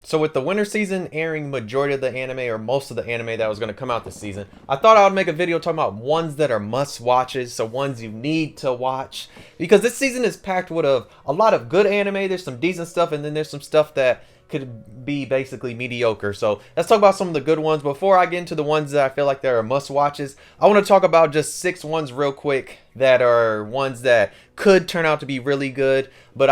So with the winter season airing majority of the anime or most of the anime that was going to come out this season, I thought I would make a video talking about ones that are must watches, so ones you need to watch. Because this season is packed with a lot of good anime, there's some decent stuff, and then there's some stuff that could be basically mediocre. So let's talk about some of the good ones. Before I get into the ones that I feel like they're must watches, I want to talk about just 6 ones real quick that are ones that could turn out to be really good, but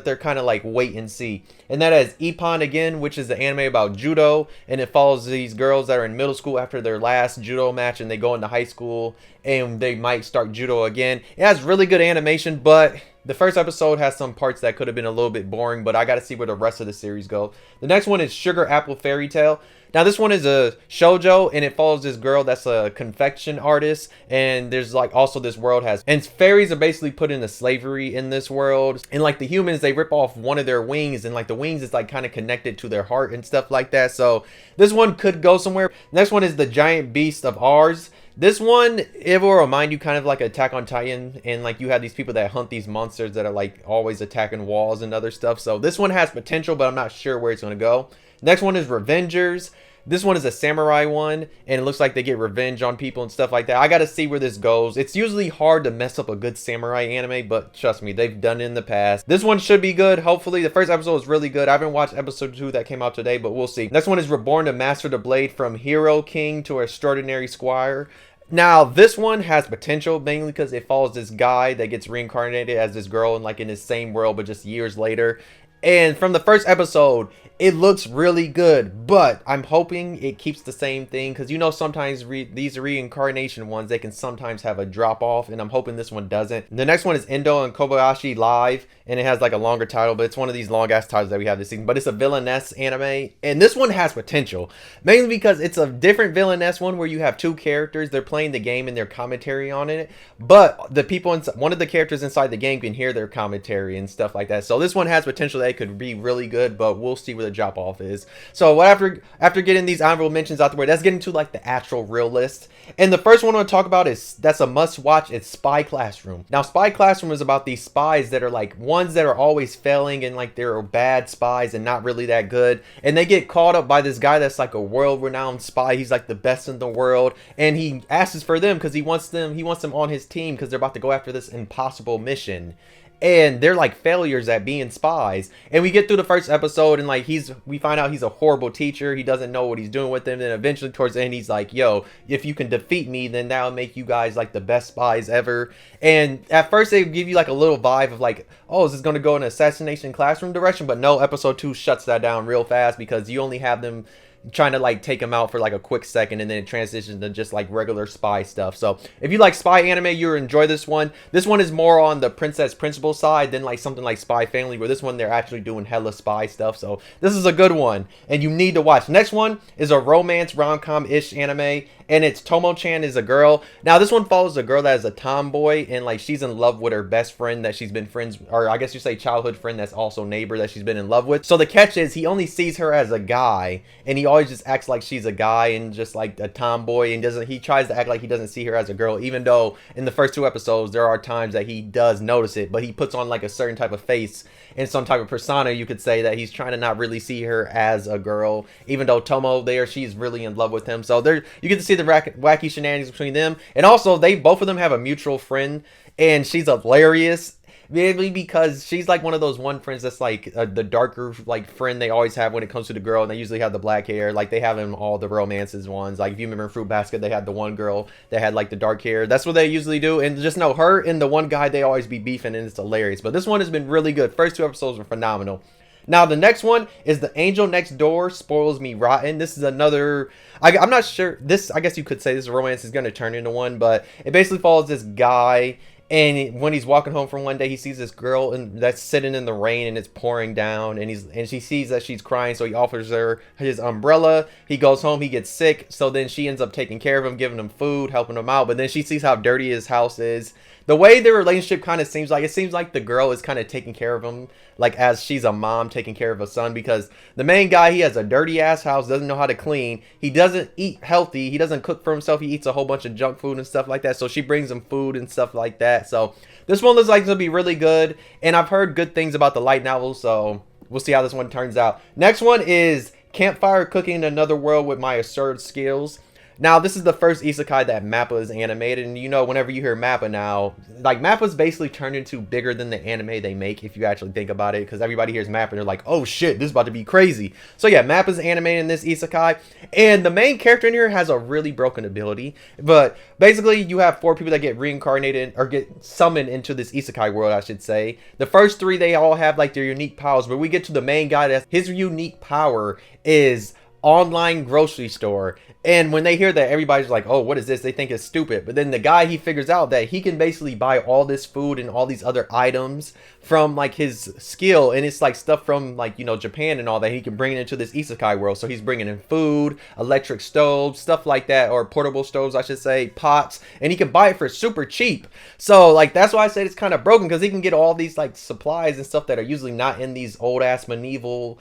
they're kind of like wait and see. And that is Ippon again, which is the anime about judo, and it follows these girls that are in middle school after their last judo match, and they go into high school and they might start judo again. It has really good animation, but the first episode has some parts that could have been a little bit boring, but I got to see where the rest of the series go. The next one is Sugar Apple Fairy Tale. Now this one is a shoujo, and it follows this girl that's a confection artist, and there's like also this world has, and fairies are basically put into slavery in this world, and like the humans, they rip off one of their wings, and like the wings is like kind of connected to their heart and stuff like that. So this one could go somewhere. Next one is The Giant Beast of Ours. This one, it will remind you kind of like Attack on Titan, and like you have these people that hunt these monsters that are like always attacking walls and other stuff. So this one has potential, but I'm not sure where it's going to go. Next one is Revengers. This one is a samurai one, and it looks like they get revenge on people and stuff like that. I gotta see where this goes. It's usually hard to mess up a good samurai anime, but trust me, they've done it in the past. This one should be good, hopefully. The first episode was really good. I haven't watched episode 2 that came out today, but we'll see. Next one is Reborn to Master the Blade, from Hero King to Extraordinary Squire. Now, this one has potential, mainly because it follows this guy that gets reincarnated as this girl, and like in the same world, but just years later. And from the first episode, it looks really good, but I'm hoping it keeps the same thing, because you know sometimes these reincarnation ones, they can sometimes have a drop off, and I'm hoping this one doesn't. The next one is Endo and Kobayashi Live, and it has like a longer title, but it's one of these long ass titles that we have this season, but it's a villainess anime, and this one has potential, mainly because it's a different villainess one where you have 2 characters, they're playing the game and their commentary on it, but the people inside, one of the characters inside the game can hear their commentary and stuff like that. So this one has potential that it could be really good, but we'll see where the drop off is. So after getting these honorable mentions out the way, let's get into like the actual real list. And the first one I want to talk about that's a must watch. It's Spy Classroom. Now Spy Classroom is about these spies that are like ones that are always failing, and like they're bad spies and not really that good, and they get caught up by this guy that's like a world-renowned spy. He's like the best in the world, and he asks for them because he wants them on his team because they're about to go after this impossible mission. And they're like failures at being spies, and we get through the first episode, and like we find out he's a horrible teacher. He doesn't know what he's doing with them. Then eventually towards the end, he's like, yo, if you can defeat me, then that'll make you guys like the best spies ever. And at first they give you like a little vibe of like, oh, is this going to go in an assassination classroom direction? But no, episode 2 shuts that down real fast, because you only have them trying to like take him out for like a quick second, and then it transitions to just like regular spy stuff. So if you like spy anime, you'll enjoy this one. This one is more on the princess principal side than like something like Spy Family, where this one they're actually doing hella spy stuff. So this is a good one, and you need to watch. Next one is a romance rom-com-ish anime, and it's Tomo-chan is a girl. Now this one follows a girl that is a tomboy, and like she's in love with her best friend that she's been friends, or I guess you say childhood friend that's also neighbor that she's been in love with. So the catch is he only sees her as a guy, and he always just acts like she's a guy and just like a tomboy, and he tries to act like he doesn't see her as a girl, even though in the first 2 episodes there are times that he does notice it, but he puts on like a certain type of face and some type of persona, you could say, that he's trying to not really see her as a girl, even though Tomo there, she's really in love with him. So there you get to see the wacky shenanigans between them, and also both of them have a mutual friend, and she's hilarious. Maybe because she's like one of those friends that's like the darker like friend they always have when it comes to the girl, and they usually have the black hair. Like they have in all the romances ones. Like if you remember in Fruit Basket, they had the one girl that had like the dark hair. That's what they usually do. And just know her and the one guy, they always be beefing, and it's hilarious. But this one has been really good. First 2 episodes were phenomenal. Now the next one is The Angel Next Door Spoils Me Rotten. This is another, I'm not sure, this, I guess you could say this romance is going to turn into one, but it basically follows this guy, and when he's walking home from one day, he sees this girl that's sitting in the rain, and it's pouring down, and she sees that she's crying, so he offers her his umbrella. He goes home, he gets sick, so then she ends up taking care of him, giving him food, helping him out, but then she sees how dirty his house is. The way their relationship kind of seems like the girl is kind of taking care of him, like as she's a mom taking care of a son, because the main guy, he has a dirty ass house, doesn't know how to clean, he doesn't eat healthy, he doesn't cook for himself, he eats a whole bunch of junk food and stuff like that, so she brings him food and stuff like that. So this one looks like it'll be really good, and I've heard good things about the light novel, so we'll see how this one turns out. Next one is Campfire Cooking in Another World with My Absurd Skills. Now, this is the first isekai that Mappa is animated, and you know, whenever you hear Mappa now, like, Mappa's basically turned into bigger than the anime they make, if you actually think about it, because everybody hears Mappa and they're like, oh shit, this is about to be crazy. So yeah, Mappa's animated in this isekai, and the main character in here has a really broken ability, but basically, you have 4 people that get reincarnated, or get summoned into this isekai world, I should say. The first 3, they all have, like, their unique powers, but we get to the main guy that his unique power is online grocery store. And when they hear that, everybody's like, oh, what is this? They think it's stupid. But then the guy, he figures out that he can basically buy all this food and all these other items from, like, his skill. And it's like stuff from, like, you know, Japan and all that. He can bring it into this isekai world. So he's bringing in food, electric stoves, stuff like that, or portable stoves, I should say, pots, and he can buy it for super cheap. So, like, that's why I said it's kind of broken, because he can get all these, like, supplies and stuff that are usually not in these old ass medieval,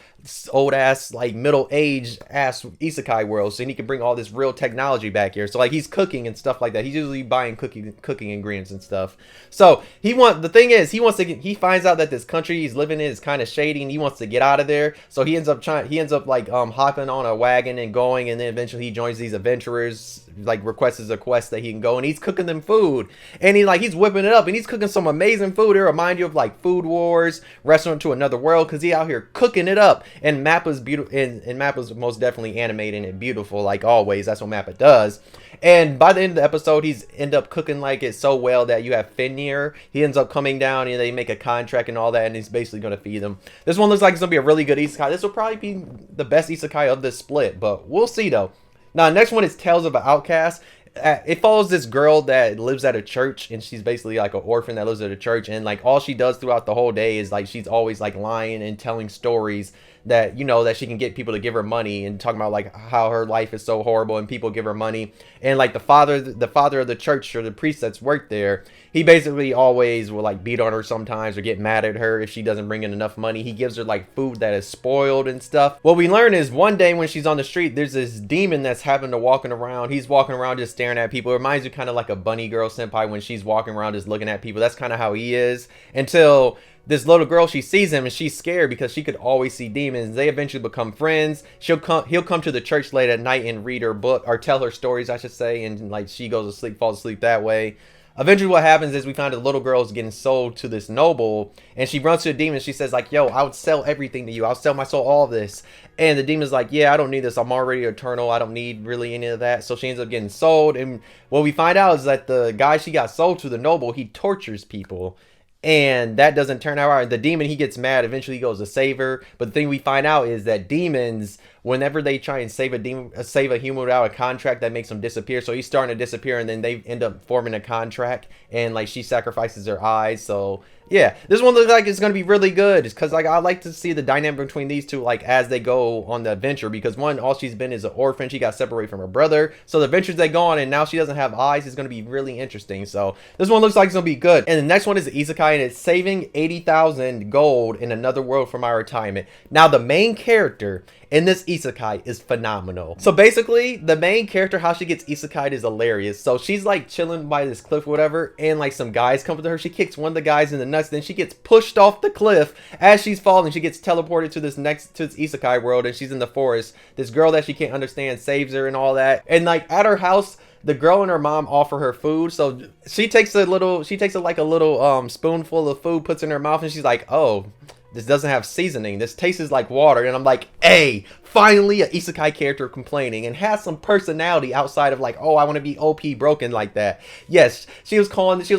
old ass, like, middle aged ass isekai worlds. So he can bring all this real technology back here. So, like, he's cooking and stuff like that. He's usually buying cooking ingredients and stuff. So the thing is, he finds out that this country he's living in is kind of shady, and he wants to get out of there. So he ends up like hopping on a wagon and going, and then eventually he joins these adventurers, like, requests a quest that he can go, and he's cooking them food, and he's whipping it up, and he's cooking some amazing food. It remind you of, like, Food Wars, Restaurant to Another World, because he out here cooking it up. And Mappa's beautiful, and Mappa's most definitely animating it beautiful, like always. That's what Mappa does. And by the end of the episode, he's end up cooking like it so well that you have Fenrir. He ends up coming down, and they make a contract and all that, and he's basically going to feed them. This one looks like it's going to be a really good isekai. This will probably be the best isekai of this split, but we'll see though. Now, next one is Tales of an Outcast. It follows this girl that lives at a church, and she's basically like an orphan that lives at a church, and, like, all she does throughout the whole day is, like, she's always, like, lying and telling stories that, you know, that she can get people to give her money, and talking about, like, how her life is so horrible and people give her money. And, like, the father of the church, or the priest that's worked there, he basically always will, like, beat on her sometimes, or get mad at her if she doesn't bring in enough money. He gives her, like, food that is spoiled and stuff. What we learn is one day when she's on the street, there's this demon that's happened to walking around. He's walking around just staring at people. It reminds you kind of like a bunny girl senpai when she's walking around just looking at people. That's kind of how he is, until this little girl, she sees him, and she's scared because she could always see demons. They eventually become friends. He'll come to the church late at night and read her book, or tell her stories, I should say, and, like, she goes to sleep, falls asleep that way. Eventually what happens is we find a little girl is getting sold to this noble, and she runs to the demon. She says, like, yo, I would sell everything to you. I'll sell my soul, all of this. And the demon's like, yeah, I don't need this. I'm already eternal. I don't need really any of that. So she ends up getting sold. And what we find out is that the guy she got sold to, the noble, he tortures people. And that doesn't turn out right. The demon, he gets mad. Eventually he goes to save her. But the thing we find out is that demons, whenever they try and save a human without a contract, that makes them disappear. So he's starting to disappear, and then they end up forming a contract, and, like, she sacrifices her eyes. So yeah, this one looks like it's going to be really good, because, like, I like to see the dynamic between these two, like, as they go on the adventure, because one, all she's been is an orphan. She got separated from her brother, so the adventures they go on, and now she doesn't have eyes, is going to be really interesting. So this one looks like it's going to be good. And the next one is the isekai, and it's saving 80,000 gold in another world for my retirement. Now, the main character in this isekai is phenomenal. So basically, the main character, how she gets isekai'd is hilarious. So she's, like, chilling by this cliff or whatever, and, like, some guys come to her. She kicks one of the guys in the nuts, then she gets pushed off the cliff. As she's falling, she gets teleported to this isekai world, and she's in the forest. This girl that she can't understand saves her and all that. And, like, at her house, the girl and her mom offer her food. So she takes a little spoonful of food, puts it in her mouth, and she's like, oh, this doesn't have seasoning. This tastes like water. And I'm like, hey, finally a isekai character complaining and has some personality outside of, like, oh, I want to be OP broken like that. Yes, she was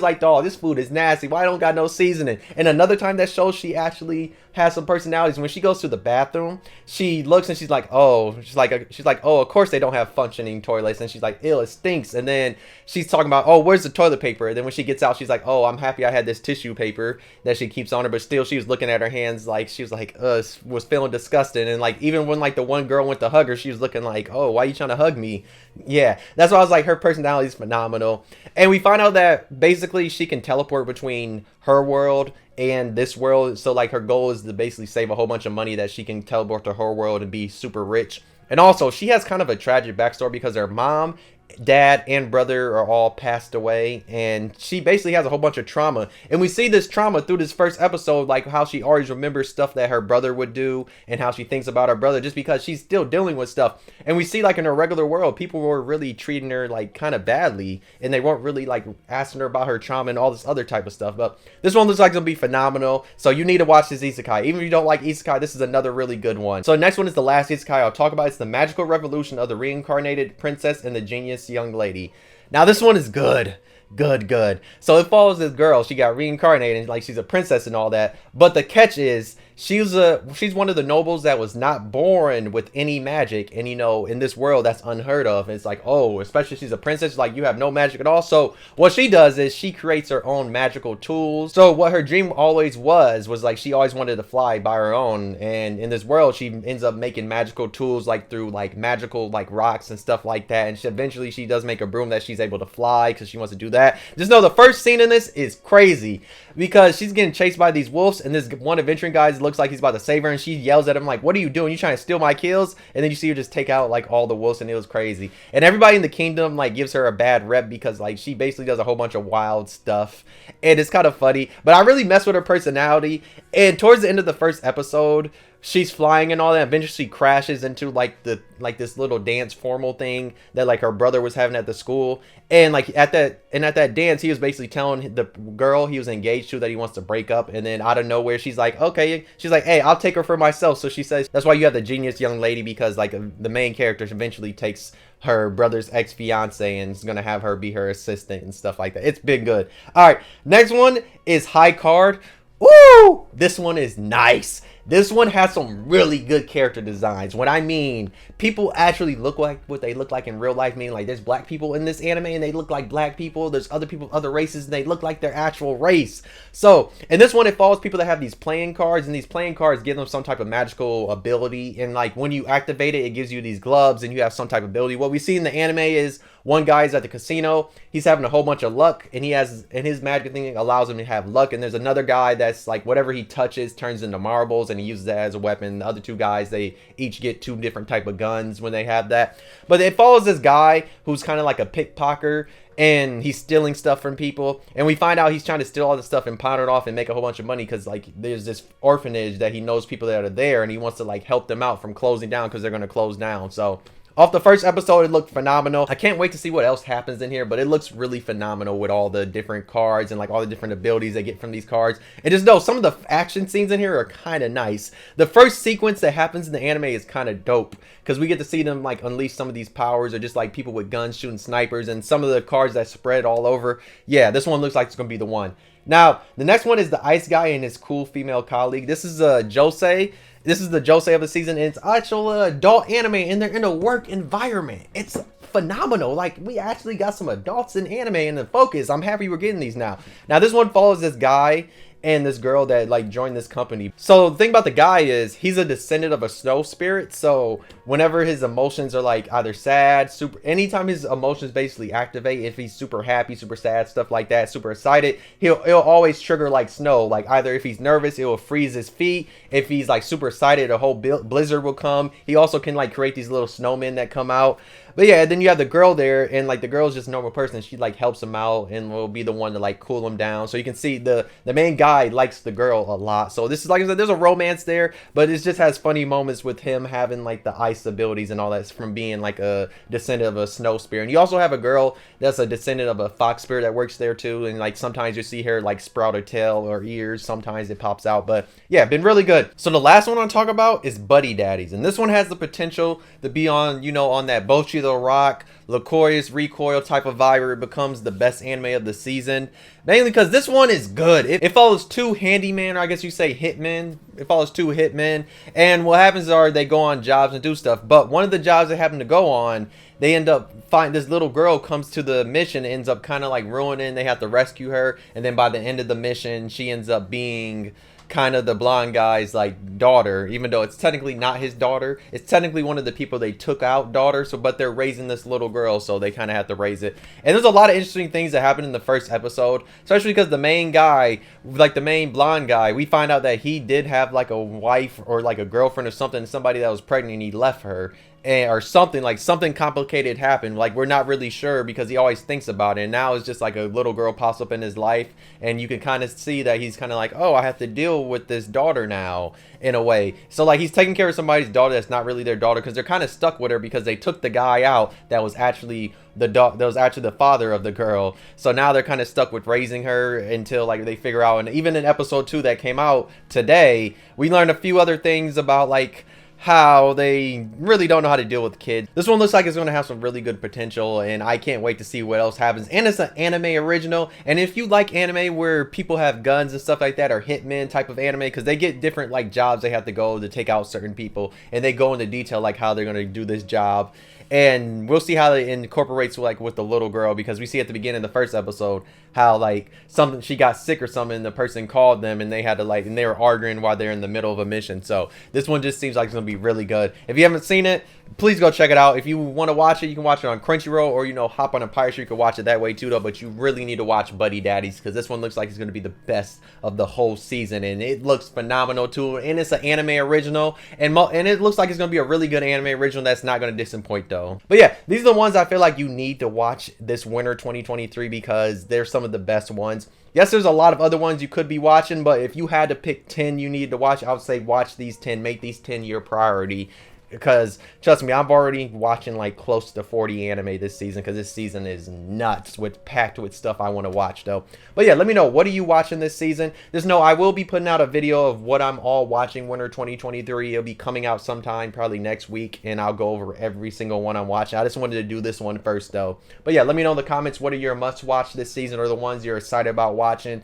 like, dog, this food is nasty. Why don't got no seasoning? And another time that shows she actually has some personalities. When she goes to the bathroom, she looks and she's like, oh, of course they don't have functioning toilets. And she's like, ew, it stinks. And then she's talking about, oh, where's the toilet paper? And then when she gets out, she's like, oh, I'm happy I had this tissue paper that she keeps on her. But still, she was looking at her hands like she was like, was feeling disgusting. And, like, even when, like, the one girl went to hug her, she was looking like, oh, why are you trying to hug me? Yeah, that's why I was like, her personality is phenomenal. And we find out that basically she can teleport between her world and this world. So, like, her goal is to basically save a whole bunch of money that she can teleport to her world and be super rich. And also, she has kind of a tragic backstory because her mom dad and brother are all passed away, and she basically has a whole bunch of trauma, and we see this trauma through this first episode, like how she always remembers stuff that her brother would do and how she thinks about her brother, just because she's still dealing with stuff. And we see like in her regular world, people were really treating her like kind of badly, and they weren't really like asking her about her trauma and all this other type of stuff. But this one looks like it's gonna be phenomenal, so you need to watch this isekai. Even if you don't like isekai, this is another really good one. So the next one is the last isekai I'll talk about. It's the magical revolution of the reincarnated princess and the genius young lady. Now this one is good. Good. So it follows this girl. She got reincarnated, like she's a princess and all that. But the catch is she's one of the nobles that was not born with any magic, and you know, in this world that's unheard of. And it's like, oh, especially she's a princess, like you have no magic at all. So what she does is she creates her own magical tools. So what her dream always was like she always wanted to fly by her own, and in this world she ends up making magical tools like through like magical like rocks and stuff like that. And eventually she does make a broom that she's able to fly because she wants to do that. Just know the first scene in this is crazy because she's getting chased by these wolves, and this one adventuring guy looks like he's about to save her, and she yells at him like, what are you doing? You trying to steal my kills? And then you see her just take out like all the wolves, and it was crazy. And everybody in the kingdom like gives her a bad rep because like she basically does a whole bunch of wild stuff, and it's kind of funny. But I really mess with her personality. And towards the end of the first episode, she's flying and all that. Eventually she crashes into like this little dance formal thing that like her brother was having at the school. And like at that dance, he was basically telling the girl he was engaged to that he wants to break up. And then out of nowhere, she's like, okay, she's like, hey, I'll take her for myself. So she says that's why you have the genius young lady, because like the main character eventually takes her brother's ex-fiance and is gonna have her be her assistant and stuff like that. It's been good. All right, next one is High Card. Woo! This one is nice. This one has some really good character designs. What I mean, people actually look like what they look like in real life. Meaning, like, there's black people in this anime and they look like black people. There's other people, other races, and they look like their actual race. So, in this one, it follows people that have these playing cards, and these playing cards give them some type of magical ability. And, like, when you activate it, it gives you these gloves, and you have some type of ability. What we see in the anime is one guy's at the casino. He's having a whole bunch of luck, and his magic thing allows him to have luck. And there's another guy that's like whatever he touches turns into marbles, and he uses that as a weapon. The other two guys, they each get two different type of guns when they have that. But it follows this guy who's kind of like a pickpocket, and he's stealing stuff from people. And we find out he's trying to steal all this stuff and pawn it off and make a whole bunch of money because like there's this orphanage that he knows people that are there, and he wants to like help them out from closing down because they're going to close down. So off the first episode, it looked phenomenal. I can't wait to see what else happens in here, but it looks really phenomenal with all the different cards and like all the different abilities they get from these cards. And just know some of the action scenes in here are kind of nice. The first sequence that happens in the anime is kind of dope because we get to see them like unleash some of these powers, or just like people with guns shooting snipers, and some of the cards that spread all over. Yeah, this one looks like it's going to be the one. Now, the next one is the ice guy and his cool female colleague. This is Josei. This is the Josei of the season, and it's actual adult anime, and they're in a work environment. It's phenomenal. Like, we actually got some adults in anime in the focus. I'm happy we're getting these now. Now, this one follows this guy and this girl that like joined this company. So the thing about the guy is he's a descendant of a snow spirit. So whenever his emotions are like either sad, anytime his emotions basically activate, if he's super happy, super sad, stuff like that, super excited, it'll always trigger like snow. Like either if he's nervous, it will freeze his feet. If he's like super excited, a whole blizzard will come. He also can like create these little snowmen that come out. But yeah, then you have the girl there, and like the girl's just a normal person. She like helps him out and will be the one to like cool him down. So you can see the main guy likes the girl a lot. So this is, like I said, there's a romance there, but it just has funny moments with him having like the ice abilities and all that from being like a descendant of a snow spirit. And you also have a girl that's a descendant of a fox spirit that works there too. And like sometimes you see her like sprout a tail or ears. Sometimes it pops out. But yeah, been really good. So the last one I want to talk about is Buddy Daddies, and this one has the potential to be on, you know, on that Bochi the Rock, Lycoris Recoil type of vibe, where it becomes the best anime of the season. Mainly because this one is good. It follows two handyman, or I guess you say hitmen. It follows two hitmen, and what happens are they go on jobs and do stuff. But one of the jobs they happen to go on, they end up this little girl comes to the mission, ends up kind of like ruining. They have to rescue her, and then by the end of the mission, she ends up being kind of the blonde guy's like daughter, even though it's technically not his daughter. It's technically one of the people they took out daughter, so but they're raising this little girl, so they kind of have to raise it. And there's a lot of interesting things that happen in the first episode, especially because the main guy, like the main blonde guy, we find out that he did have like a wife or like a girlfriend or something, somebody that was pregnant, and he left her. Or something, like something complicated happened, like we're not really sure, because he always thinks about it, and now it's just like a little girl pops up in his life, and you can kind of see that he's kind of like, oh, I have to deal with this daughter now, in a way. So like he's taking care of somebody's daughter that's not really their daughter, because they're kind of stuck with her because they took the guy out that was actually the father of the girl. So now they're kind of stuck with raising her until like they figure out. And even in episode 2 that came out today, we learned a few other things about like how they really don't know how to deal with kids. This one looks like it's going to have some really good potential, and I can't wait to see what else happens. And it's an anime original, and if you like anime where people have guns and stuff like that, or hitman type of anime, because they get different like jobs they have to go to take out certain people, and they go into detail like how they're going to do this job. And we'll see how it incorporates like with the little girl, because we see at the beginning of the first episode how like something, she got sick or something, and the person called them, and they had to like, and they were arguing while they're in the middle of a mission. So this one just seems like it's gonna be really good. If you haven't seen it, please go check it out. If you want to watch it, you can watch it on Crunchyroll, or hop on a pirate stream, you can watch it that way too though. But you really need to watch Buddy Daddies, because this one looks like it's going to be the best of the whole season, and it looks phenomenal too. And it's an anime original, and it looks like it's going to be a really good anime original that's not going to disappoint though. But yeah, these are the ones I feel like you need to watch this winter 2023, because they're some of the best ones. Yes, there's a lot of other ones you could be watching, but if you had to pick 10 you need to watch, I would say watch these 10, make these 10 your priority. Because trust me, I'm already watching like close to 40 anime this season, because this season is nuts, packed with stuff I want to watch though. But yeah, let me know, what are you watching this season? Just know I will be putting out a video of what I'm all watching winter 2023. It'll be coming out sometime probably next week, and I'll go over every single one I'm watching. I just wanted to do this one first though. But yeah, let me know in the comments, what are your must watch this season, or the ones you're excited about watching.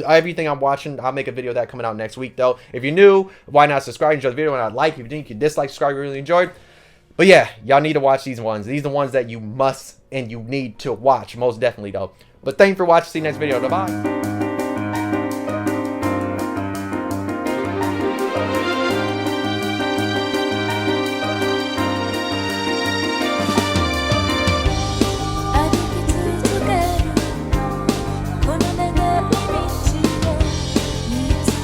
Everything I'm watching, I'll make a video of that coming out next week though. If you're new, why not subscribe, enjoy the video, and I like. If you think you dislike, subscribe, you really enjoyed. But yeah, y'all need to watch these ones. These are the ones that you must and you need to watch, most definitely though. But thank you for watching. See you next video. Bye.